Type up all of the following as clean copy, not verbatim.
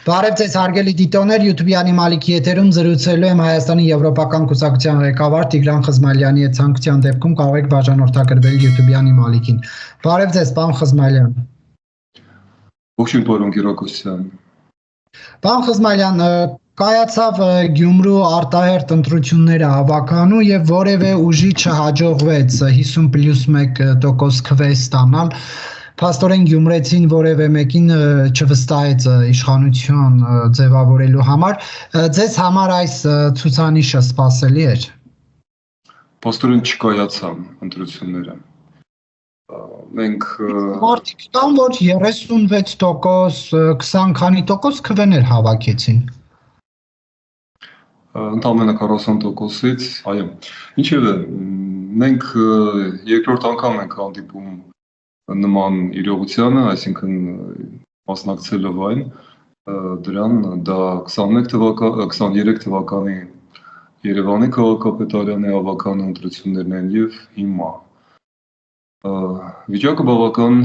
Բարև ձեզ հարգելի դիտողներ, YouTube-յանի Մալիքի եթերում զրուցելու եմ Հայաստանի Եվրոպական կուսակցության ղեկավար Տիգրան Խզմալյանի հետ, ցանկության դեպքում կարող եք բաժանորդագրվել YouTube-յանի Մալիքին։ Բարև ձեզ, պարոն Խզմալյան։ Ողջույն, պարոն Գերակոսյան։ Պարոն Խզմալյան, կայացավ Գյումրու արտահերթ ընտրությունները հավաքանու եւ որևէ ուժի չհաջողվեց 50+1% քվե ստանալ։ Փաստորեն Գյումրեցին որևէ մեկին չվստահեց իշխանություն ձևավորելու համար, ձեզ համար այս ցուցանիշը սպասելի էր։ Փաստորեն չկայացան ընտրությունները։ Մենք մարդիկ կան, որ 36%, 20 քանի տոկոս քվեներ հավաքեցին։ Ընդամենը 40%-ից, այո։ Ինչևէ, մենք երկրորդ անգամ ենք հանդիպում նման իրողությանը, այսինքն մասնակցելով այն դրան, դա 23 թվականի Երևանի քաղաքապետարանի հավաքանու ընտրություններն են եւ հիմա վիճակը բավական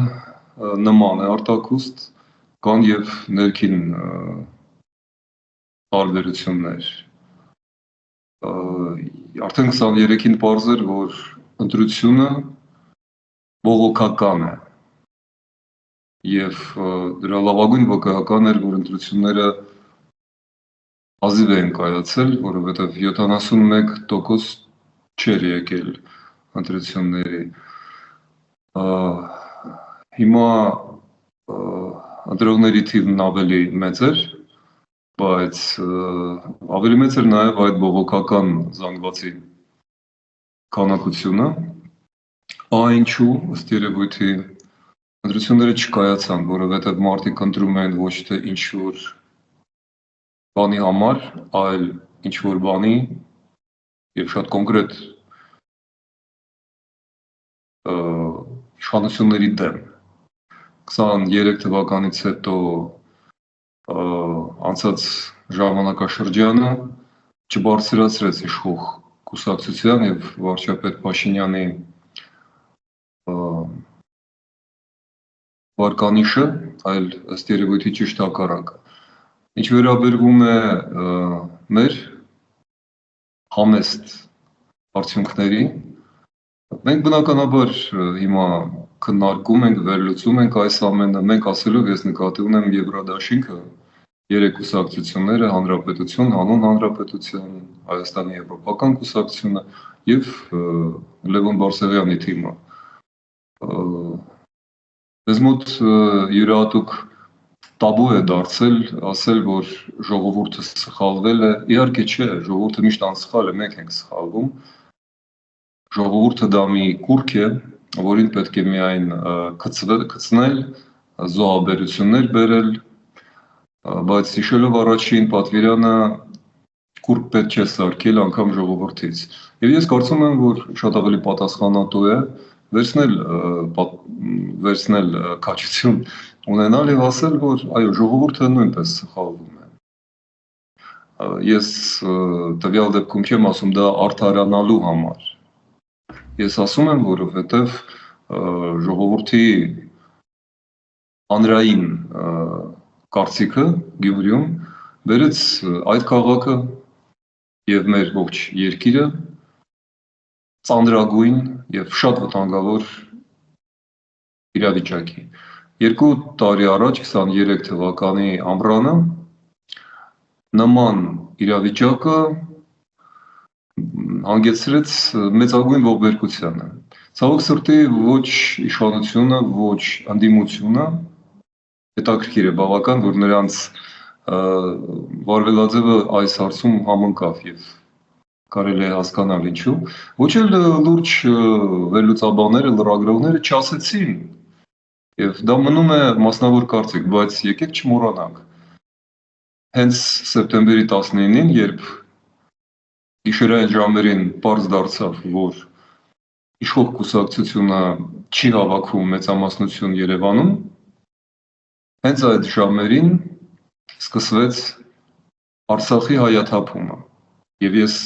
նման է, արտաքուստ կան եւ ներքին տարբերություններ։ Արդեն 23-ին պարզ էր, որ ընտրությունը բողոքական է եւ դրա լավագույն վկայական էր, որ ընտրությունները ազիվ են կայացել, որովհետեւ 71% չէր եկել ընտրությունների։ Հիմա ընտրողների թիվն ավելի մեծ էր, բայց ավելի մեծ էր նաեւ այդ բողոքական զանգվածի քանակությունը։ Ինչու ըստ երևույթի ընտրությունները չկայացան, որովհետև մարդիկ ընտրում են ոչ թե ինչ-որ բանի համար, այլ ինչ-որ բանի եւ շատ կոնկրետ իշխանությունների դեմ։ 23 թվականից հետո անցած ժամանակաշրջանը չբարձրացրեց իշխող կուսակցության եւ վարչապետ Փաշինյանի վարկանիշը, այլ ըստ երևույթի ճիշտ հակառակը։ Ինչ վերաբերվում է մեր համեստ արդյունքների, մենք բնականաբար հիմա քննարկում ենք, վերլուծում ենք այս ամենը, մենք ասելով ես նկատի ունեմ Եվրադաշինքը, 3 կուսակցությունները, Հանրապետություն, Հանուն Հանրապետություն, Հայաստանի Եվրոպական կուսակցությունը եւ Լևոն Բարսեղյանի թիմը։ Մեզ մոտ յուրահատուկ տաբու է դարձել ասել, որ ժողովուրդը սխալվել է, իհարկե չէ, ժողովուրդը միշտ անսխալ է, մենք ենք սխալվում։ Ժողովուրդը դա մի կուռք է, որին պետք է միայն գցնել, զոհաբերություններ բերել, բայց հիշելով առաջին պատվիրանը կուռք պետք չէ սարքել անգամ ժողովրդից։ Եվ ես կարծում եմ, որ շատ ավելի պատասխանատու է վերցնել քաջություն ունենալ եւ ասել, որ այո, ժողովուրդը նույնպես սխալվում է։ Ես տվյալ դեպքում չեմ ասում դա արդարանալու համար։ Ես ասում եմ, որովհետեւ ժողովրդի հանրային կարծիքը Գյումրիում բերեց այդ քաղաքը եւ մեր ողջ երկիրը ծանրագույն եւ շատ վտանգավոր իրավիճակի։ 2 տարի առաջ 23 թվականի ամռանը նման իրավիճակը հանգեցրեց մեծագույն ողբերգությանը։ Ցավոք սրտի ոչ իշխանությունը, ոչ ընդդիմությունը հետաքրքիր է բավական, որ նրանց վարվելաձևը այս հարցում համընկավ եւ կարելի է հասկանալ ինչու։ Ոչ էլ լուրջ վերլուծաբանները, լրագրողները չասեցին եւ դա մնում է մասնավոր կարծիք, բայց եկեք չմոռանանք։ Հենց սեպտեմբերի 19-ին, երբ գիշերային ժամերին պարզ դարձավ, որ իշխող կուսակցությունը չի հավաքում մեծամասնություն Երևանում, հենց այդ ժամերին սկսվեց Արցախի հայաթափումը։ Եվ ես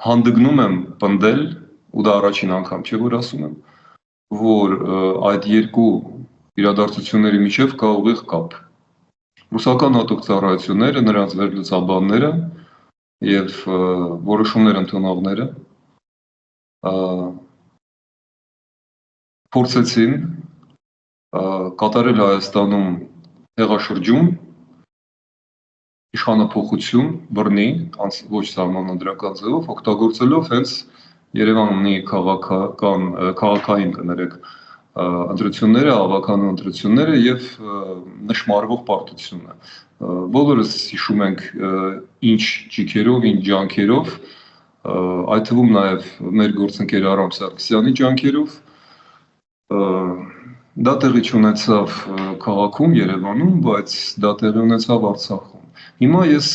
հանդգնում եմ պնդել, ու դա առաջին անգամ չէ, որ ասում եմ, որ այդ երկու իրադարձությունների միջև կա ուղիղ կապ։ Ռուսական հատուկ ծառայությունները, նրանց վերլուծաբանները եւ որոշումներ ընդունողները փորձեցին կատարել Հայաստանում հեղաշրջում, իշխանափոխություն, բռնի, ոչ սահմանադրական ձևով, օգտագործելով հենց Երևանի քաղաքային կներեք ընտրությունները, ավականու ընտրությունները եւ նշмарվող պարտությունը։ Բոլորս հիշում ենք ինչ ջիքերով, ինչ ջանքերով, այդ թվում նաեւ մեր գործընկեր Արամ Սարգսյանի ջանքերով դա տեղի չունեցավ քաղաքում Երևանում, բայց դա տեղի ունեցավ Արցախում։ Հիմա ես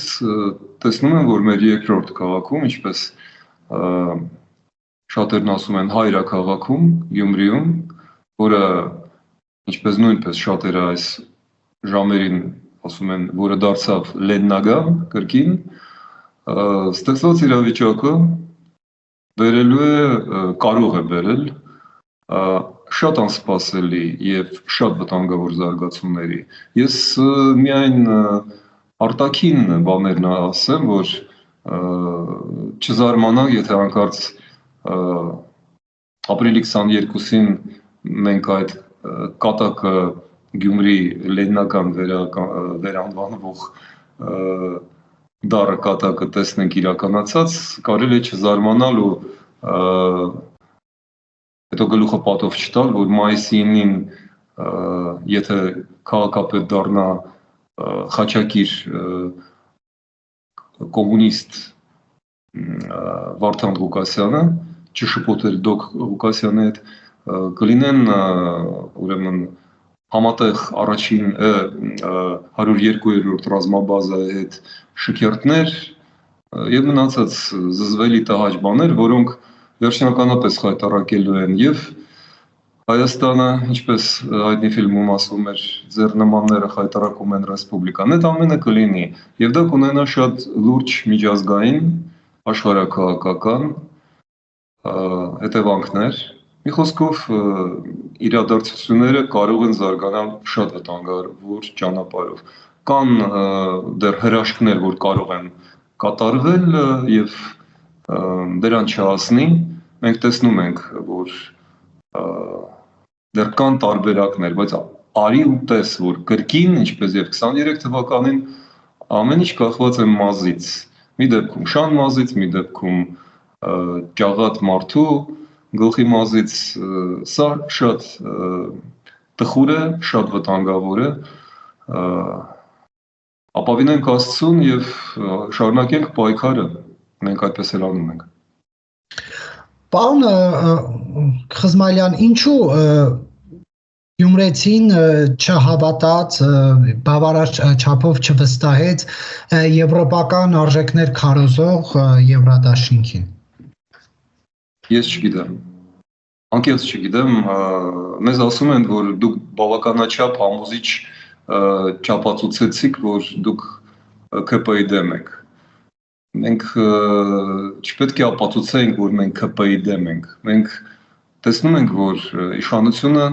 տեսնում եմ, որ մեր երկրորդ քաղաքում, ինչպես շատերն ասում են հայրաքաղաքում, Գյումրիում, որը ինչպես նույնպես շատերը այս ժամերին ասում են, որը դարձավ Լեննագան կրկին, ստեղծված իրավիճակը բերելու է, կարող է բերել շատ անսպասելի եւ շատ վտանգավոր զարգացումների։ Ես միայն արտաքին բաներն ասեմ, որ չզարմանանք, եթե հանկարծ ապրիլի 22-ին մենք այդ կատակը Գյումրի Լեննական վերանվանվող դառը կատակը տեսնենք իրականացած, կարելի է չզարմանալ ու հետո գլուխը պատով չտալ, որ մայիսի 9-ին եթե քաղաքապետ դառնա Խաչակիր կոմունիստ Վարդան Ղուկասյանը, չշփոթել Դոկ Ղուկասյանի հետ, կլինեն ուրեմն համատեղ առաջին 102-րդ ռազմաբազայի հետ շքերթներ եւ մնացած զզվելի տհաճ բաներ, որոնք վերջնականապես խայտառակելու են եւ Հայաստանը, ինչպես հայտնի ֆիլմում ասվում էր, ձեր նմանները խայտառակում են ռեսպուբլիկան, այդ ամենը կլինի եւ դա կունենա շատ լուրջ միջազգային աշխարհաքաղաքական հետևանքներ։ Մի խոսքով իրադարձությունները կարող են զարգանալ շատ վտանգավոր ճանապարհով։ Կան դեռ հրաշքներ, որ կարող են կատարվել եւ դրան չհասնի։ Մենք տեսնում ենք, որ դեռ կան տարբերակներ, բայց արի ու տես, որ կրկին, ինչպես եւ 23 թվականին ամեն ինչ կախված է մազից։ Մի դեպքում շան մազից, մի դեպքում ճաղատ մարդու գլխի մազից, սա շատ տխուր է, շատ վտանգավոր է, ապավինենք Աստծուն եւ շարունակենք պայքարը, մենք այդպես էլ անում ենք։ Պարոն Խզմալյան, ինչու Գյումրեցին չհավատաց, բավարար չափով չվստահեց եվրոպական արժեքներ քարոզող Եվրադաշինքին։ Ես չգիտեմ, անկեղծ չգիտեմ, մեզ ասում են, որ դուք բավականաչափ համոզիչ չապացուցեցիք, որ դուք ԿՊ-ի դեմ եք։ Մենք չպետք է ապացուցենք, որ մենք ԿՊ-ի դեմ ենք։ Մենք տեսնում ենք, որ իշխանությունը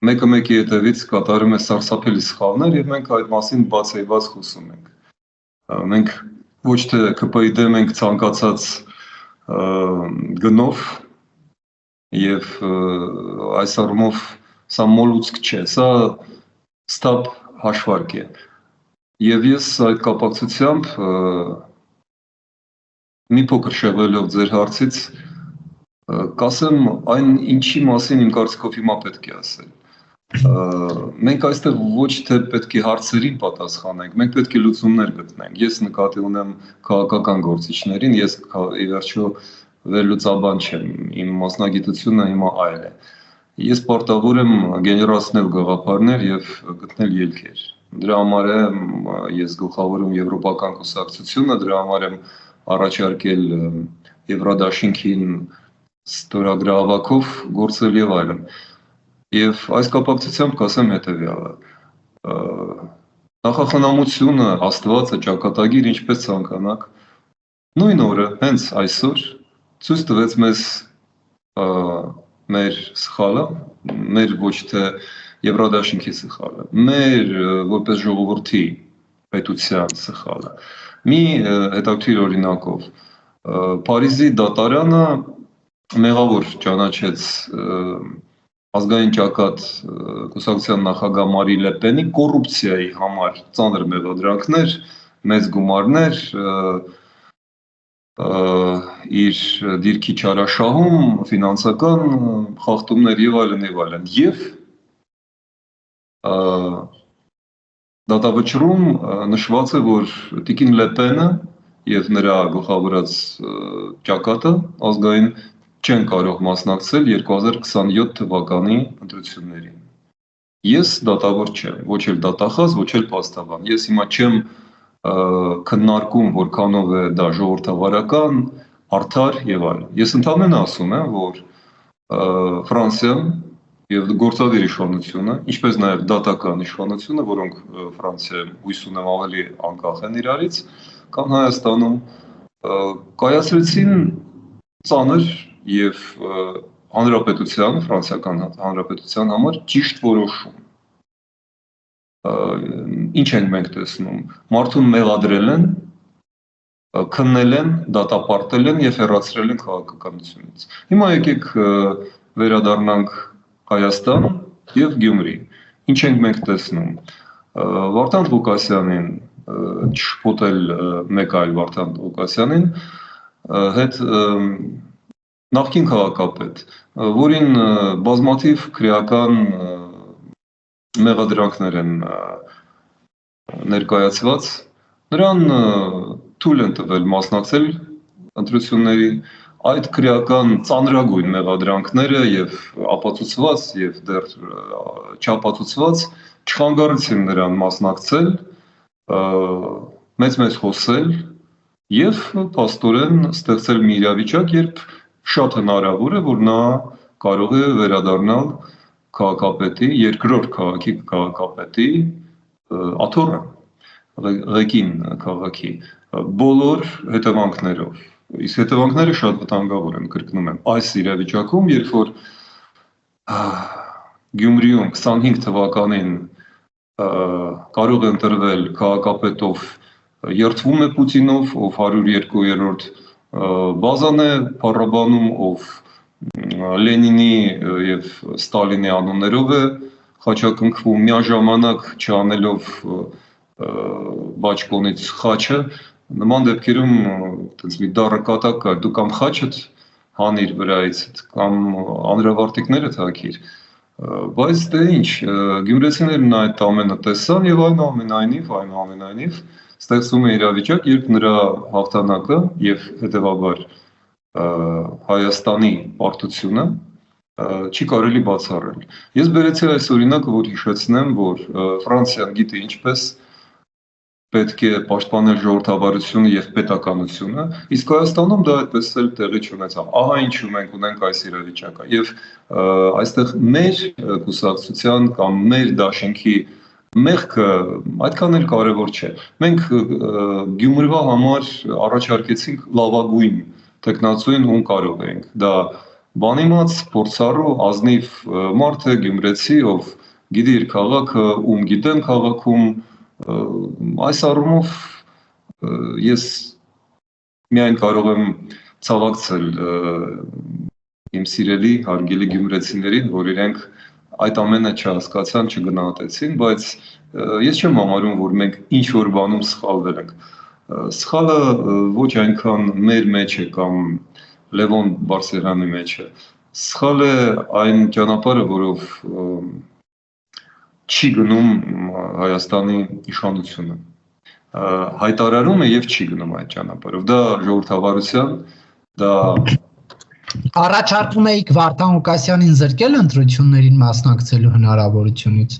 մեկը մեկի հետևից կատարում է սարսափելի սխալներ եւ մենք այդ մասին բացեիված խոսում ենք։ Մենք ոչ թե ԿՊ-ի դեմ ենք ցանկացած գնով եւ այս առումով սա մոլուցք չէ, սա ստապ հաշվարկ է։ Եվ ես այդ կապակցությամբ մի փոքր շեղվելով ձեր հարցից կասեմ այն ինչի մասին իմ կարծիքով հիմա պետք է ասել։ Մենք այստեղ ոչ թե պետք է հարցերին պատասխանենք, մենք պետք է լուծումներ գտնենք։ Ես նկատի ունեմ քաղաքական գործիչներին, ես ի վերջո վերլուծաբան չեմ, իմ մասնագիտությունը հիմա այլ է։ Ես պարտավոր եմ գեներացնել գաղափարներ եւ գտնել ելքեր։ Դրա համար ես գլխավորում եվրոպական կուսակցությունը, դրա համար եմ առաջարկել Եվրադաշինքին ստորագրահավաքով գործել եւ այլն։ Եվ այս կապակցությամբ կասեմ հետեւյալը. նախախնամությունը, Աստվածը, ճակատագիր, ինչպես ցանկանաք, նույն օրը, հենց այսօր ցույց տվեց մեզ մեր սխալը, մեր ոչ թե Եվրադաշինքի սխալը, մեր որպես ժողովրդի պետության սխալը։ Մի հետաքրքիր օրինակով Փարիզի դատարանը մեղավոր ճանաչեց ազգային ճակատ կուսակցության նախագահ Մարի Լե Պենի կոռուպցիայի համար ծանր մեղադրանքներ, մեծ գումարներ, իր դիրքի չարաշահում, ֆինանսական խախտումներ եւ այլն, եւ դատավճռում նշված է, որ Տիկին Լե Պենը եւ նրա գլխավորած ճակատը ազգային չեն կարող մասնակցել 2027 թվականի ընտրություններին։ Ես դատավոր չեմ, ոչ էլ դատախազ, ոչ էլ փաստաբան։ Ես հիմա չեմ քննարկում, որքանով է դա ժողովրդավարական, արդար եւ այլն։ Ես ընդհանրապես ասում եմ, որ Ֆրանսիան եւ գործադիր իշխանությունը, ինչպես նաեւ դատական իշխանությունը, որոնք Ֆրանսիայում հույս ունեմ ավելի անկախ են իրարից, կամ Հայաստանում կայացրեցին ծանր եւ հանրապետության, ֆրանսիական հանրապետության համար ճիշտ որոշում։ Ինչ ենք մենք տեսնում, մարդուն մեղադրել են, քննել են, դատապարտել են եւ հեռացրել են քաղաքականությունից։ Հիմա եկեք վերադառնանք Հայաստան եւ Գյումրի։ Ինչ ենք մենք տեսնում, Վարդան Ղուկասյանին, չշփոթել մեկ այլ Վարդան Ղուկասյանին, հետ նախկին քաղաքապետ, որին բազմաթիվ քրեական մեղադրանքներ են ներկայացված, նրան թույլ են տվել մասնակցել ընտրությունների, այդ քրեական ծանրագույն մեղադրանքները եւ ապացուցված եւ դեռ չապացուցված չխանգարեցին նրան մասնակցել, մեծ խոսել եւ փաստորեն ստեղծել մի իրավիճակ, երբ շատ հնարավոր է, որ նա կարող է վերադառնալ քաղաքապետի, երկրորդ քաղաքի քաղաքապետի աթոռը, ղեկին քաղաքի, բոլոր հետևանքներով։ Իսկ հետևանքները շատ վտանգավոր են, կրկնում եմ, այս իրավիճակում, երբ որ Գյումրիում 25 թվականին կարող է ընտրվել քաղաքապետով, երդվում է Պուտինով, ով 102-րդ բազան է փառաբանում, ով Լենինի եւ Ստալինի անուններով է խաչակնքվում, միաժամանակ չանելով բաճկոնից խաչը, նման դեպքերում այդպես մի դառը կատակ կա, դու կամ խաչդ հանիր վրայից, կամ անրավարտիկներդ հագիր, բայց դե ինչ, գյումրեցիներն այդ ամենը տեսան եւ այնուամենայնիվ ստեղծվում է իրավիճակ, երբ նրա հաղթանակը եւ հետեւաբար Հայաստանի պարտությունը չի կարելի բացառել։ Ես բերեցի այս օրինակը, որ հիշեցնեմ, որ Ֆրանսիան գիտի ինչպես պետք է պաշտպանել ժողովրդավարությունը եւ պետականությունը, իսկ Հայաստանում դա այդպես էլ տեղի չունեցավ։ Ահա ինչու մենք ունենք այս իրավիճակը։ Եվ այստեղ մեր կուսակցության կամ մեր դաշինքի մեղքը այդքան էլ կարևոր չէ։ Մենք Գյումրվա համար առաջարկեցինք լավագույն տեխնացուին, ում կարող ենք։ Դա բանիմաց, փորձառու, ազնիվ մարդ է, գյումրեցի, ով գիտի իր քաղաքը, ում գիտեն քաղաքում, այս առումով ես միայն կարող եմ ցավակցել իմ սիրելի, հարգելի գյումրեցիներին, որ իրենք այդ ամենը չհասկացան, չգնահատեցին, բայց ես չեմ համարում, որ մենք ինչ-որ բանում սխալվել ենք։ Սխալը ոչ այնքան մեր մեջ է կամ Լևոն Բարսեղյանի մեջ է։ Սխալ է այն ճանապարհը, որով չի գնում Հայաստանի իշխանությունը։ Հայտարարում է եւ չի գնում այդ ճանապարհով։ Դա ժողովրդավարության, դա Առաջարկում եք Վարդան Ղուկասյանին զրկել ընտրություններին մասնակցելու հնարավորությունից։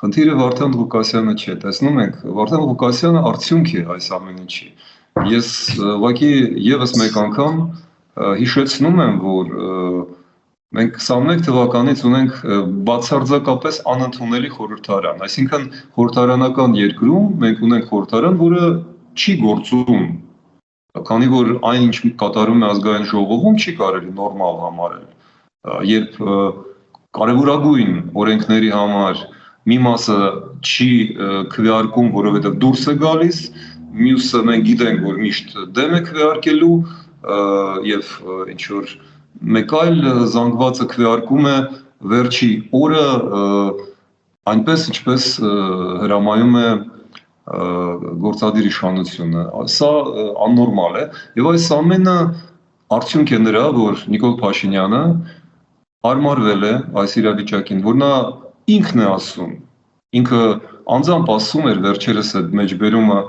Խնդիրը Վարդան Ղուկասյանը չէ, տեսնում եք, Վարդան Ղուկասյանը արդյունք է այս ամեն ինչի։ Ես ուղղակի եւս մեկ անգամ հիշեցնում եմ, որ մենք 21 թվականից ունենք բացարձակապես անընդունելի խորհրդարան, այսինքն խորհրդարանական երկրում մենք ունենք խորհրդարան, որը չի գործում, քանի որ այն ինչ կատարում է ազգային ժողովում չի կարելի նորմալ համարել, երբ կարևորագույն օրենքների համար մի մասը չի քվեարկում, որովհետև դուրս է գալիս, մյուսը մենք գիտենք, որ միշտ դեմ է քվեարկելու եւ ինչ որ մեկ այլ զանգվածը քվեարկում է վերջի օրը այնպես ինչպես հրամայում է գործադիր իշխանությունը։ Սա աննորմալ է եւ այս ամենը արդյունք է նրա, որ Նիկոլ Փաշինյանը հարմարվել է այս իրավիճակին, որ նա ինքն է ասում, ինքը անձամբ ասում էր վերջերս այդ մեջբերումը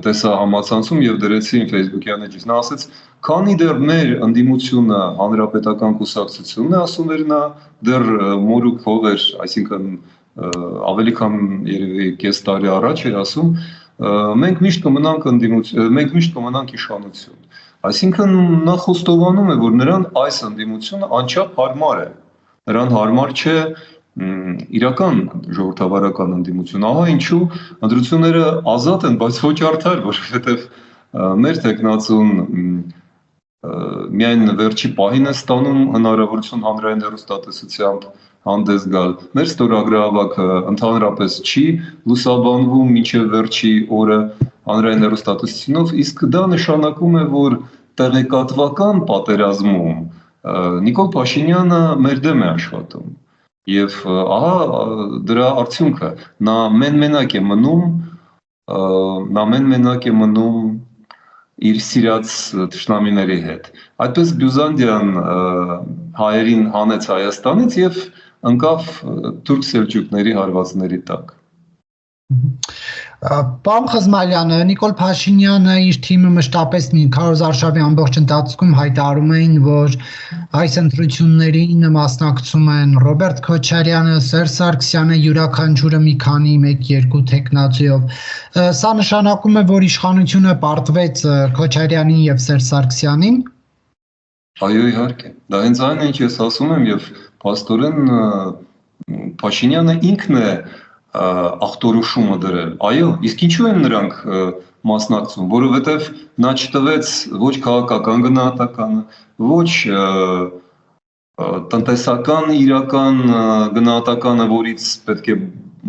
տեսա համացանցում եւ դրեցին Facebook-յան էջից։ Նա ասեց, քանի դեռ մեր ընդդիմությունը հանրապետական կուսակցությունն է, ասում էր նա, դեռ մորուք հող էր, այսինքն ավելի քան երևի կես տարի առաջ էր ասում, մենք միշտ կմնանք ընդդիմություն, մենք միշտ կմնանք իշխանություն։ Այսինքն նա խոստովանում է, որ նրան այս ընդդիմությունը անչափ հարմար է։ Նրան հարմար չէ իրական ժողովրդավարական ընդդիմություն։ Ահա ինչու ընտրությունները ազատ են, բայց ոչ արդար, որովհետև մեր տեխնացուն միայն վերջի պահին է ստանում հնարավորություն հանրային հեռուստատեսությամբ հանդես գալ։ Մեր ստորագրահավաքը ընդհանրապես չի լուսաբանվում մինչև վերջի օրը հանրային հեռուստատեսությունով, իսկ դա նշանակում է, որ տեղեկատվական պատերազմում Նիկոլ Փաշինյանը մեր դեմ է աշխատում։ Եվ ահա դրա արդյունքը նա մենակ է մնում իր սիրած թշնամիների հետ։ Այդպես Բյուզանդիան հայերին հանեց Հայաստանից եւ ընկավ թուրք սելջուկների հարվածների տակ։ Պարոն Խզմալյանը, Նիկոլ Փաշինյանը իր թիմը մշտապես Քարոզ Արշավի ամբողջ ընթացքում հայտարարում էին, որ այս ընտրություններին մասնակցում են Ռոբերտ Քոչարյանը, Սերժ Սարգսյանը, յուրաքանչյուրը մի քանի 1-2 տեխնացիով։ Սա նշանակում է, որ իշխանությունը պարտվեց Քոչարյանին եւ Սերժ Սարգսյանին։ Այո, իհարկե։ Դա հենց այն է, ինչ ես ասում եմ եւ փաստորեն Փաշինյանը ինքն է ախտորոշումը դրել։ Այո, իսկ ինչու են նրանք մասնակցում, որովհետև նա չտվեց ոչ քաղաքական գնահատականը, ոչ տնտեսական իրական գնահատականը, որից պետք է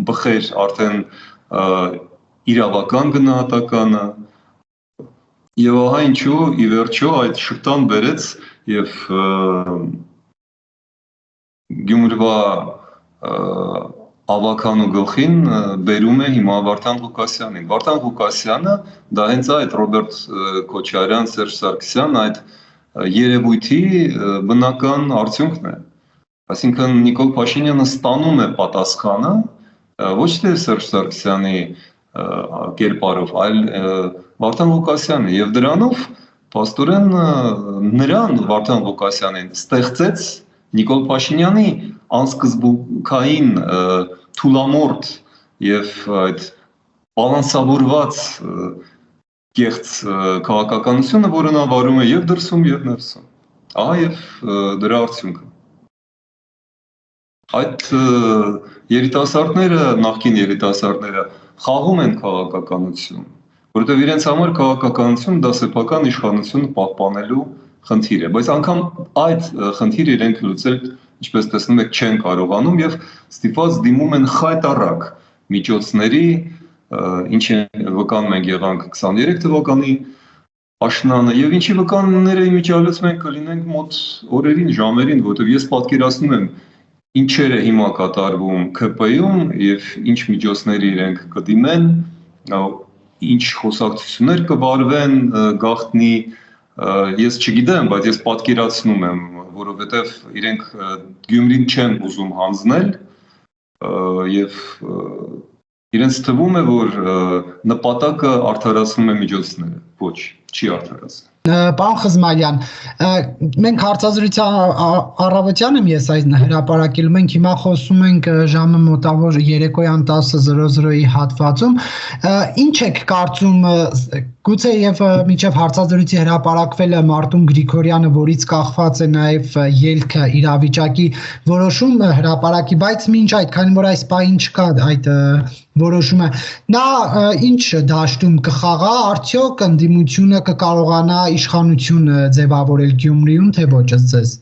բխեր արդեն իրավական գնահատականը։ Եվ ահա ինչու ի վերջո այդ շղթան բերեց եւ Գյումրվա ավականու գլխին բերում է հիմա Վարդան Ղուկասյանին։ Վարդան Ղուկասյանը դա հենց այդ Ռոբերտ Քոչարյան, Սերժ Սարգսյան այդ երևույթի բնական արդյունքն է։ Այսինքն Նիկոլ Փաշինյանը ստանում է պատասխանը ոչ թե Սերժ Սարգսյանի կերպարով, այլ Վարդան Ղուկասյանը եւ դրանով փաստորեն նրան Վարդան Ղուկասյանին ստեղծեց Նիկոլ Փաշինյանի անսկզբունքային թուլամորթ եւ այդ բալանսավորված կեղծ քաղաքականությունը, որը նա վարում է եւ դրսում եւ ներսում։ Ահա եւ դրա արդյունքը։ Այդ երիտասարդները, նախկին երիտասարդները խաղում են քաղաքականություն, որովհետեւ իրենց համար քաղաքականությունը դա սեփական իշխանություն պահպանելու խնդիր է, բայց անգամ այդ խնդիրը իրենք լուծել, ինչպես տեսնում եք, չեն կարողանում եւ ստիպված դիմում են խայտառակ միջոցների, ինչ վկան մենք եղանք 23 թվականի աշնանը եւ ինչի վկանները իմիջիալից մենք կլինենք մոտ օրերին, ժամերին, որովհետեւ ես պատկերացնում եմ ինչեր է հիմա կատարվում ԿՊ-ում եւ ինչ միջոցների իրենք կդիմեն, ինչ խոսակցություններ կվարվեն գաղտնի, ես չգիտեմ, բայց ես պատկերացնում եմ, որովհետև իրենք Գյումրին չեն ուզում հանձնել եւ իրենց թվում է, որ նպատակը արդարացնում է միջոցները, ոչ, չի արդարացնում։ Պարոն Խզմալյան, մենք հարցազրույցի առավոտյան եմ ես այս հրապարակել, մենք հիմա խոսում ենք ժամը մոտավոր երեկոյան 10:00-ի հատվածում, ինչ եք կարծում, գուցե եւ մինչեւ հարցազրույցի հրապարակվելը Մարտուն Գրիգորյանը, որից կախված է նաեւ ելքը իրավիճակի որոշում հրապարակի, բայց մինչ այդ, քանի որ այս պահին չկա այդ որոշումը, նա ինչ դաշտում կխաղա, արդյոք ընդդիմությունը կկարողանա իշխանություն ձևավորել Գյումրիում, թե ոչ ըստ ձեզ։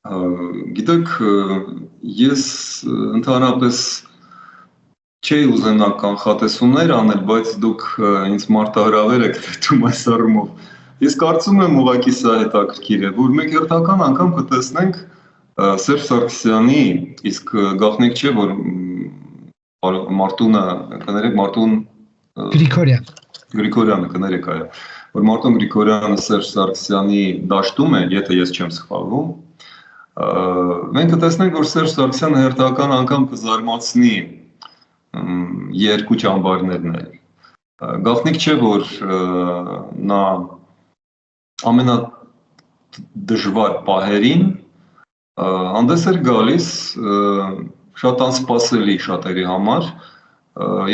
Գիտեք, ես ընդհանրապես չէի ուզենա կանխատեսումներ անել, բայց դուք ինձ մարտահրավեր եք թվում այս առումով։ Ես կարծում եմ ուղղակի սա հետաքրքիր է, որ մենք հերթական անգամ կտեսնենք Սերժ Սարգսյանի, իսկ գաղտնիք չէ, որ Մարտունը, կներեք, Մարտուն Գրիգորյանը, կներեք այո, որ Մարտուն Գրիգորյանը Սերժ Սարգսյանի դաշտում է, եթե ես չեմ սխալվում, մենք կտեսնենք, որ Սերժ Սարգսյանը հերթական անգամ կզարմացնի երկու ճամբարներն էլ։ Գաղտնիք չէ, որ նա ամենադժվար պահերին հանդես էր գալիս շատ անսպասելի շատերի համար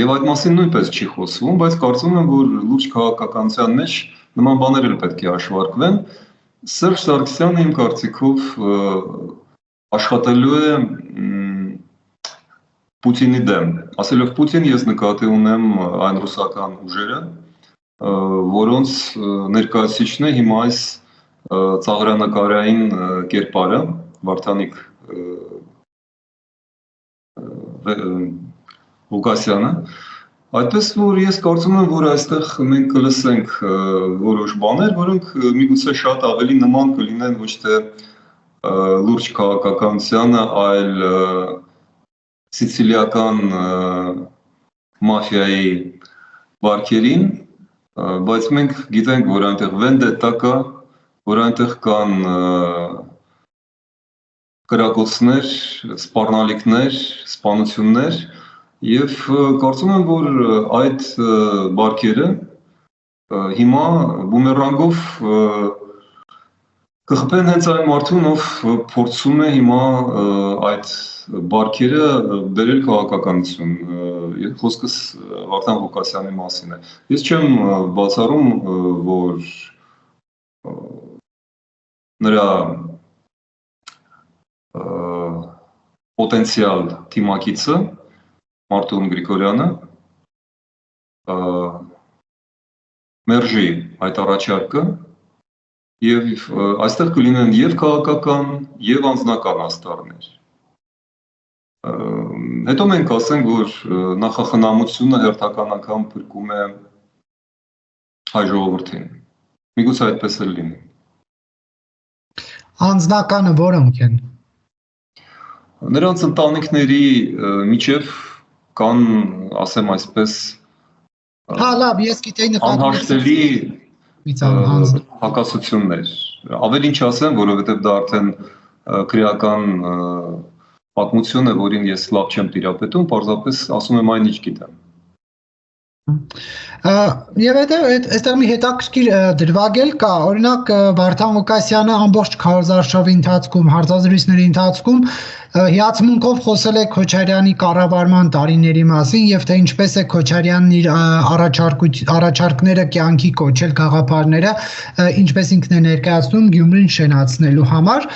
եւ այդ մասին նույնպես չի խոսվում, բայց կարծում եմ, որ լուրջ քաղաքականության մեջ նման բաներ էլ պետք է հաշվարկվեն։ Սերժ Սարգսյանը իմ կարծիքով աշխատելու է Պուտինի դեմ։ Ասելով Պուտին, ես նկատի ունեմ այն ռուսական ուժերը, որոնց ներկայացուցիչն է հիմա այս ծաղրանկարային կերպարը, Վարդանիկ Ղուկասյանը, այդպես որ ես կարծում եմ, որ այստեղ մենք կլսենք որոշ բաներ, որոնք միգուցե շատ ավելի նման կլինեն ոչ թե լուրջ քաղաքականությանը, այլ սիցիլիական մաֆիայի վարքերին, բայց մենք գիտենք, որ այնտեղ վենդետա կա, որ այնտեղ կան կրակոցներ, սպառնալիքներ, սպանություններ եւ կարծում եմ, որ այդ բարքերը հիմա բումերանգով կխփեն հենց այն մարդուն, ով փորձում է հիմա այդ բարքերը բերել քաղաքականություն։ Խոսքս Վարդան Ղուկասյանի մասին է։ Ես չեմ բացառում, որ նրա պոտենցիալ թիմակիցը Մարտուն Գրիգորյանը մերժի այդ առաջարկը եւ այստեղ կլինեն եւ քաղաքական եւ անձնական աստառներ։ Հետո մենք ասենք, որ նախախնամությունը հերթական անգամ փրկում է հայ ժողովրդին։ Միգուցե այդպես էլ լինի։ Անձնականը որոնք են։ Նրանց ընտանիքների միջև կան, ասեմ այսպես, Հա, լավ, ես գիտեի անհաշտելի հակասություններ։ Ավելին չասեմ, որովհետև դա արդեն քրեական պատմություն է, որին ես լավ չեմ տիրապետում, պարզապես ասում եմ այն, ինչ գիտեմ։ Եվ այստեղ մի հետաքրքիր դրվագել կա, օրինակ Վարդան Ղուկասյանը ամբողջ քարոզարշավի ընթացքում, հարցազրույցների ընթացքում հիացմունքով խոսել է Քոչարյանի կառավարման տարիների մասին եւ թե ինչպես է Քոչարյանն իր առաջարկները կյանքի կոչել գաղափարները, ինչպես ինքն է ներկայացնում Գյումրին շենացնելու համար։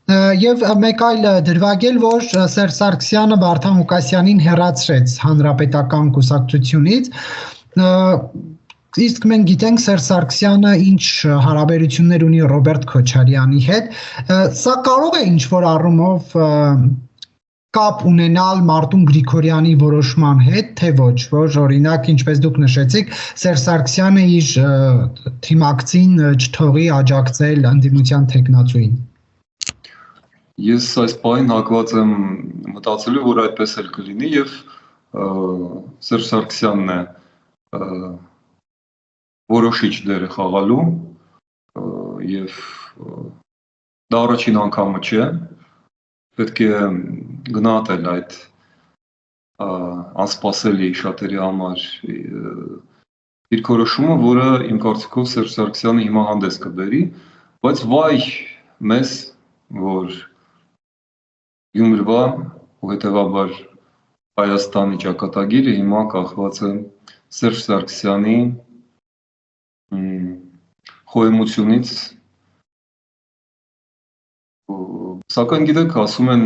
Եվ մեկ այլ դրվագել, որ Սերժ Սարգսյանը Վարդան Ղուկասյանին հեռացրեց հանրապետական կուսակցությունից, իսկ մենք գիտենք Սերժ Սարգսյանը ինչ հարաբերություններ ունի Ռոբերտ Քոչարյանի հետ, սա կարող է ինչ-որ առումով կապ ունենալ Մարտուն Գրիգորյանի որոշման հետ, թե ոչ, որ օրինակ, ինչպես դուք նշեցիք, Սերժ Սարգսյանը իր թիմակցին չթողի աջակցել ընդդիմության թեկնածուին։ Ես այս պահին հակված եմ մտածելու, որ այդպես էլ կլինի եւ Սերժ Սարգսյանն է որոշիչ դերը խաղալու եւ դա առաջին անգամը չէ, պետք է գնահատել այդ անսպասելի շատերի համար դիրքորոշումը, որը իմ կարծիքով Սերժ Սարգսյանը հիմա հանդես կբերի, բայց վայ մեզ, որ Գյումրվա ու հետևաբար Հայաստանի ճակատագիրը հիմա կախված է Սերժ Սարգսյանի խոհեմությունից, սակայն գիտեք, ասում են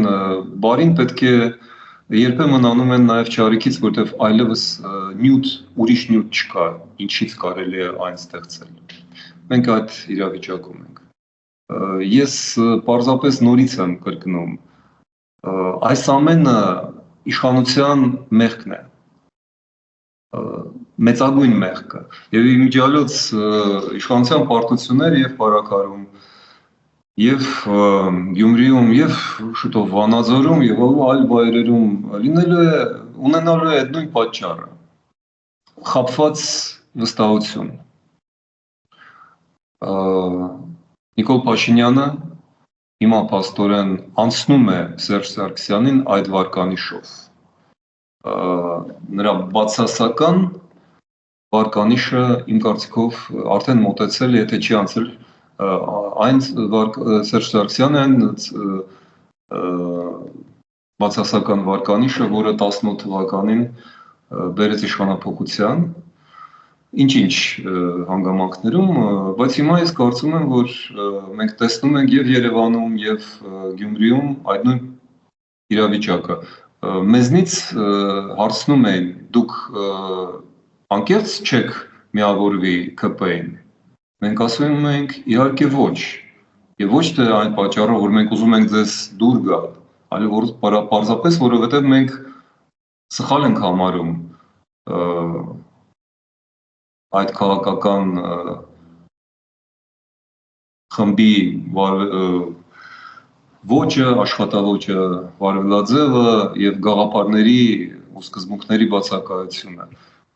բարին պետք է երբեմն անում են նաև չարիքից, որտեղ այլևս ուրիշ նյութ չկա, ինչից կարելի է այն ստեղծել։ Մենք այդ իրավիճակում ենք։ Ես պարզապես նորից եմ կրկնում, այս ամենը իշխանության մեղքն է, մեծագույն մեղքը, եւ իմիջիալոց իշխանության պարտություններ եւ պարակարում, եւ Գյումրիում, եւ շուտով Վանաձորում եւ այլ վայրերում ունենալու է այդ նույն պատճառը, խաբված վստահություն։ Նիկոլ Փաշինյանը հիմա փաստորեն անցնում է Սերժ Սարգսյանին այդ վարկանիշով։ Նրա բացասական վարկանիշը իմ կարծիքով արդեն մոտեցել, եթե չի անցել, այն Սերժ Սարգսյանը այն բացասական վարկանիշը, որը 18 թվականին բերեց իշխանափոխության, ինչ-ինչ հանգամանքներում, բայց հիմա ես կարծում եմ, որ մենք տեսնում ենք եւ Երևանում, եւ Գյումրիում այդ նույն իրավիճակը։ Մեզնից հարցնում էին, դուք անկեղծ չեք միավորվի ԿՊ-ին։ Մենք ասում ենք, իհարկե ոչ։ Եվ ոչ թե այն պատճառով, որ մենք ուզում ենք ձեզ դուր գալ, այլ որ պարզապես որովհետեւ մենք սխալ ենք համարում այդ քաղաքական խմբի ոճը, աշխատավոճը, վարվելաձևը եւ գաղափարների ու սկզբունքների բացակայությունը։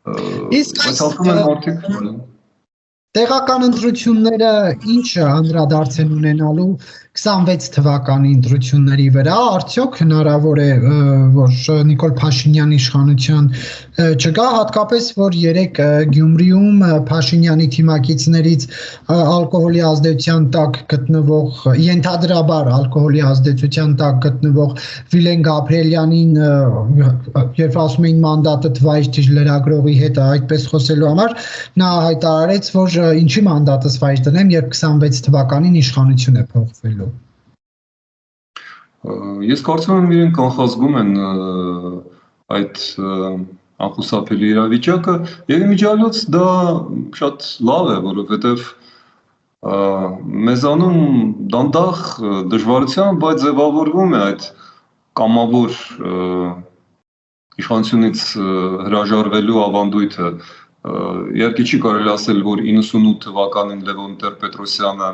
Բայց ասում են մարդիկ տեղական ընտրությունները ինչ անդրադարձ են ունենալու 26 թվականի ընտրությունների վրա, արդյոք հնարավոր է, որ Նիկոլ Փաշինյանի իշխանության չգա, հատկապես, որ երեք Գյումրիում Փաշինյանի թիմակիցներից ալկոհոլի ազդեցության տակ գտնվող, ենթադրաբար ալկոհոլի ազդեցության տակ գտնվող Վիլեն Գաբրիելյանին, երբ ասում էին մանդատը թվայր լրագրողի հետ այդպես խոսելու համար, նա հայտարարեց, որ ինչի մանդատս վայր դնեմ, երբ 26 թվականին իշխանություն է փոխվելու։ Ես կարծում եմ իրենք կանխազգում են այդ անխուսափելի իրավիճակը եւ իմիջիալոց դա շատ լավ է, որովհետեւ մեզանում դանդաղ դժվարությամբ, բայց ձևավորվում է այդ կամավոր իշխանությունից հրաժարվելու ավանդույթը։ Իհարկե չի կարելի ասել, որ 98 թվականին Լևոն Տեր-Պետրոսյանը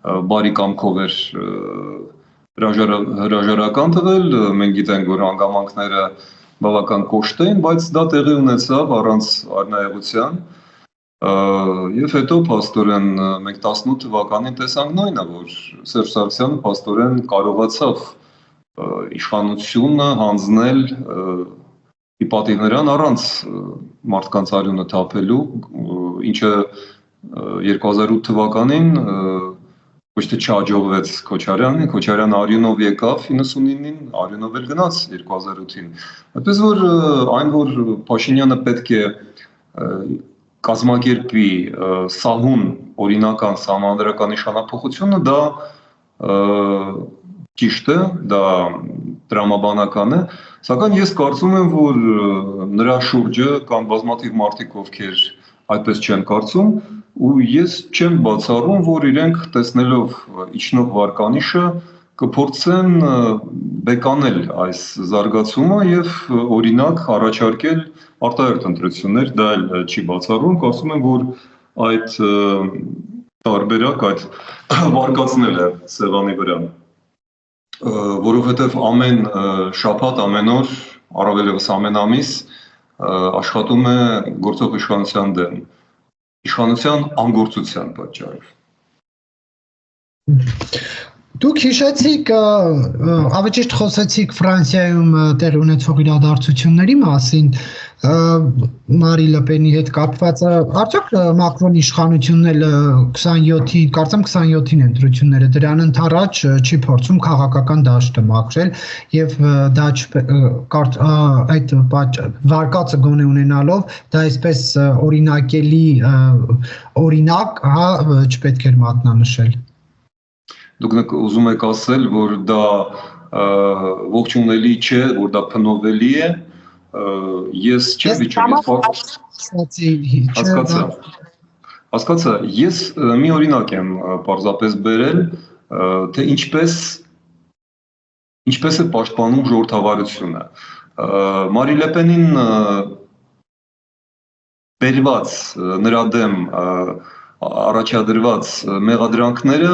բարի կամքով էր հրաժարական տվել, մենք գիտենք, որ հանգամանքները բավական կոշտ էին, բայց դա տեղի ունեցավ առանց արնայողության, եւ հետո փաստորեն մենք 18 թվականին տեսանք նույնը, որ Սերժ Սարգսյանը փաստորեն կարողացավ իշխանությունը հանձնել պատիվներան առանց մարդկանց արյունը թափելու, ինչը 2008 թվականին ոչ թե չհաջողվեց Քոչարյանին, Քոչարյանը արյունով եկավ 99-ին, արյունով էլ գնաց 2008-ին։ Այդպես որ այն, որ Փաշինյանը պետք է կազմակերպի սահուն օրինական սահմանադրական իշխանափոխությունը, դա ճիշտ է, դա տրամաբանական է, սակայն ես կարծում եմ, որ նրա շուրջը կան բազմաթիվ մարդիկ, ովքեր այդպես չեն կարծում, ու ես չեմ բացառում, որ իրենք տեսնելով իջնող վարկանիշը կփորձեն բեկանել այս զարգացումը եւ օրինակ առաջարկել արտահերթ ընտրություններ, դա էլ չի բացառում, կարծում եմ, որ այդ տարբերակ այդ վարկածնել է սեղանի վրա, որովհետեւ ամեն շաբաթ, ամեն օր, առավելևս ամեն ամիս աշխատում է գործող իշխանության դեմ, իշխանության անգործության պատճառով։ Դուք հիշեցիք, ավելի ճիշտ խոսեցիք Ֆրանսիայում տեղի ունեցող իրադարձությունների մասին, Մարի Լեպենի հետ կապված, արդյոք Մակրոնի իշխանությունն էլ 27-ի, կարծեմ 27-ին ընտրությունները դրան ընդառաջ չի փորձում քաղաքական դաշտը մաքրել եւ դա այդ վարկածը գոնե ունենալով դա այսպես օրինակելի օրինակ, չպետք էր մատնանշել։ Դուք ուզում եք ասել, որ դա ողջունելի չէ, որ դա փնովելի է, ես չեմ վիճում, հասկացա, ես մի օրինակ եմ պարզապես բերել, թե ինչպես է պաշտպանում ժողովրդավարությունը։ Մարի Լեպենին բերված նրա դեմ առաջադրված մեղադրանքները